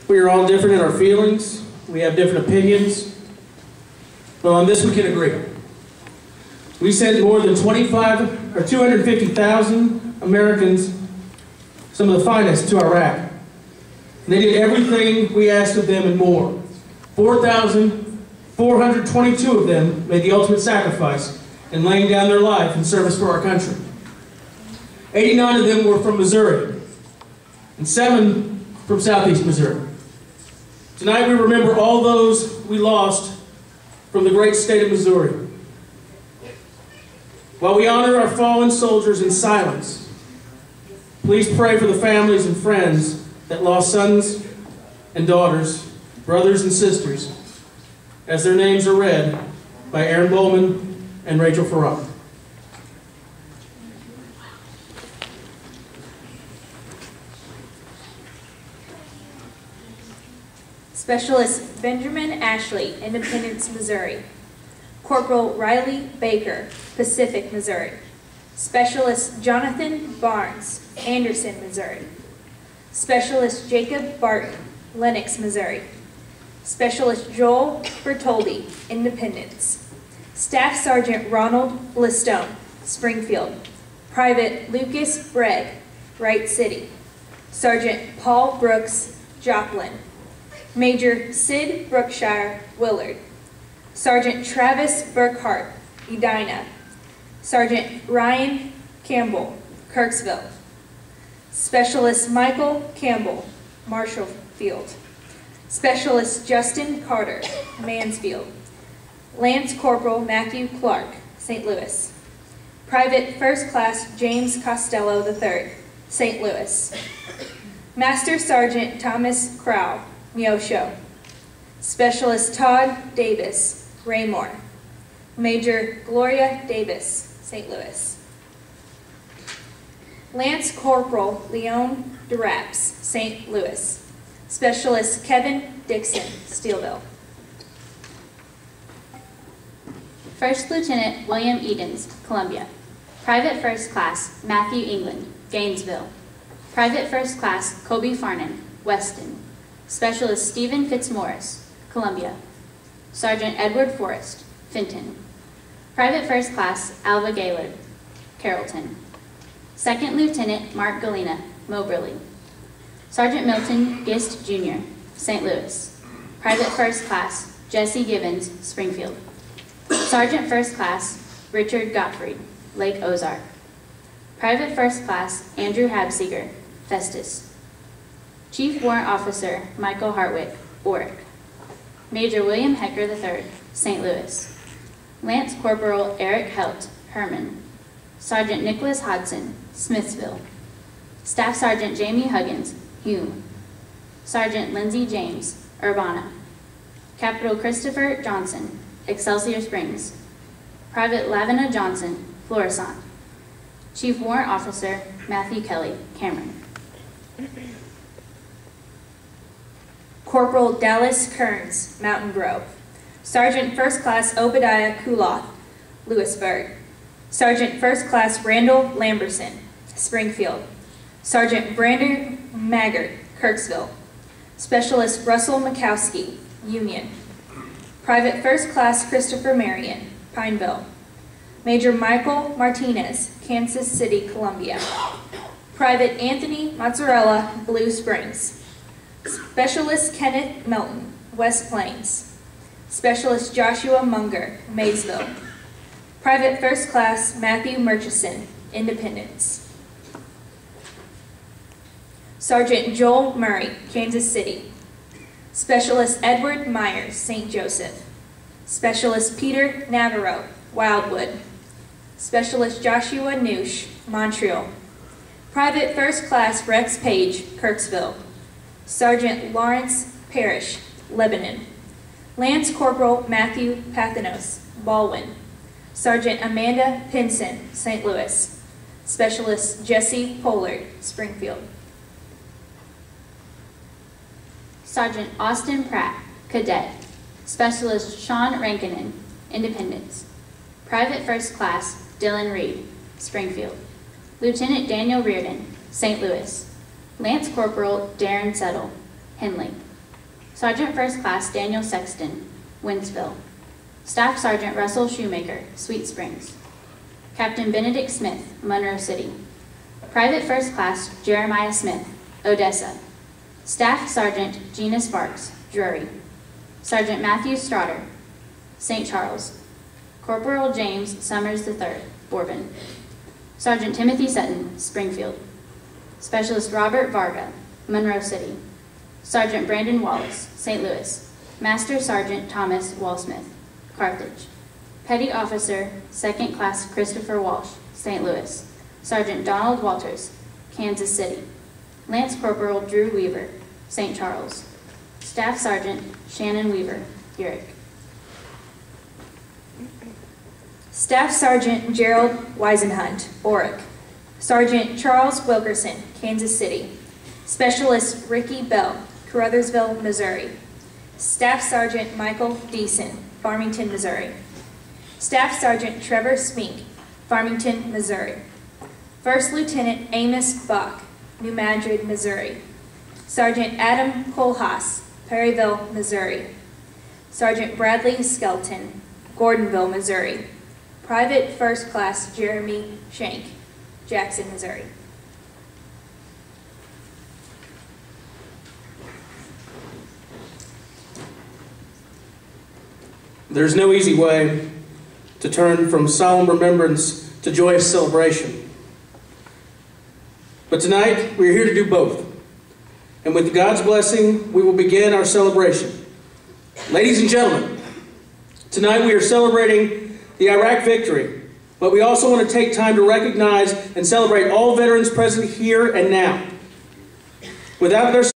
We are all different in our feelings. We have different opinions. But on this we can agree. We sent more than 250,000 Americans, some of the finest, to Iraq. And they did everything we asked of them and more. 4,422 of them made the ultimate sacrifice in laying down their life in service for our country. 89 of them were from Missouri, and 7 from Southeast Missouri. Tonight we remember all those we lost from the great state of Missouri. While we honor our fallen soldiers in silence, please pray for the families and friends that lost sons and daughters, brothers and sisters, as their names are read by Aaron Bowman and Rachel Farrar. Specialist Benjamin Ashley, Independence, Missouri. Corporal Riley Baker, Pacific, Missouri. Specialist Jonathan Barnes, Anderson, Missouri. Specialist Jacob Barton, Lenox, Missouri. Specialist Joel Bertoldi, Independence. Staff Sergeant Ronald Listone, Springfield. Private Lucas Bregg, Wright City. Sergeant Paul Brooks, Joplin. Major Sid Brookshire, Willard. Sergeant Travis Burkhart, Edina. Sergeant Ryan Campbell, Kirksville. Specialist Michael Campbell, Marshallfield. Specialist Justin Carter, Mansfield. Lance Corporal Matthew Clark, St. Louis. Private First Class James Costello III, St. Louis. Master Sergeant Thomas Crow, Neosho. Specialist Todd Davis, Raymore. Major Gloria Davis, St. Louis. Lance Corporal Leon DeRaps, St. Louis. Specialist Kevin Dixon, Steelville. First Lieutenant William Edens, Columbia. Private First Class Matthew England, Gainesville. Private First Class Kobe Farnan, Weston. Specialist Stephen Fitzmaurice, Columbia. Sergeant Edward Forrest, Fenton. Private First Class Alva Gaylord, Carrollton. Second Lieutenant Mark Galena, Moberly. Sergeant Milton Gist Jr., St. Louis. Private First Class Jesse Givens, Springfield. Sergeant First Class Richard Gottfried, Lake Ozark. Private First Class Andrew Habseeger, Festus. Chief Warrant Officer Michael Hartwick, Warwick. Major William Hecker III, St. Louis. Lance Corporal Eric Helt, Herman. Sergeant Nicholas Hodson, Smithsville. Staff Sergeant Jamie Huggins, Hume. Sergeant Lindsey James, Urbana. Captain Christopher Johnson, Excelsior Springs. Private Lavina Johnson, Florissant. Chief Warrant Officer Matthew Kelly, Cameron. Corporal Dallas Kearns, Mountain Grove. Sergeant First Class Obadiah Kuloth, Lewisburg. Sergeant First Class Randall Lamberson, Springfield. Sergeant Brandon Maggart, Kirksville. Specialist Russell Mikowski, Union. Private First Class Christopher Marion, Pineville. Major Michael Martinez, Kansas City, Columbia. Private Anthony Mozzarella, Blue Springs. Specialist Kenneth Melton, West Plains. Specialist Joshua Munger, Maysville. Private First Class Matthew Murchison, Independence. Sergeant Joel Murray, Kansas City. Specialist Edward Myers, St. Joseph. Specialist Peter Navarro, Wildwood. Specialist Joshua Noosh, Montreal. Private First Class Rex Page, Kirksville. Sergeant Lawrence Parrish, Lebanon. Lance Corporal Matthew Pathanos, Baldwin. Sergeant Amanda Pinson, St. Louis. Specialist Jesse Pollard, Springfield. Sergeant Austin Pratt, Cadet. Specialist Sean Rankinen, Independence. Private First Class Dylan Reed, Springfield. Lieutenant Daniel Reardon, St. Louis. Lance Corporal Darren Settle, Henley. Sergeant First Class Daniel Sexton, Winsville. Staff Sergeant Russell Shoemaker, Sweet Springs. Captain Benedict Smith, Monroe City. Private First Class Jeremiah Smith, Odessa. Staff Sergeant Gina Sparks, Drury. Sergeant Matthew Strotter, St. Charles. Corporal James Summers III, Bourbon. Sergeant Timothy Sutton, Springfield. Specialist Robert Varga, Monroe City. Sergeant Brandon Wallace, St. Louis. Master Sergeant Thomas Walsmith, Carthage. Petty Officer, 2nd Class Christopher Walsh, St. Louis. Sergeant Donald Walters, Kansas City. Lance Corporal Drew Weaver, St. Charles. Staff Sergeant Shannon Weaver, Urick. Staff Sergeant Gerald Weisenhunt, Oric. Sergeant Charles Wilkerson, Kansas City. Specialist Ricky Bell, Caruthersville, Missouri. Staff Sergeant Michael Deason, Farmington, Missouri. Staff Sergeant Trevor Smink, Farmington, Missouri. First Lieutenant Amos Bach, New Madrid, Missouri. Sergeant Adam Kohlhaas, Perryville, Missouri. Sergeant Bradley Skelton, Gordonville, Missouri. Private First Class Jeremy Shank, Jackson, Missouri. There's no easy way to turn from solemn remembrance to joyous celebration. But tonight, we are here to do both. And with God's blessing, we will begin our celebration. Ladies and gentlemen, tonight we are celebrating the Iraq victory, but we also want to take time to recognize and celebrate all veterans present here and now. Without their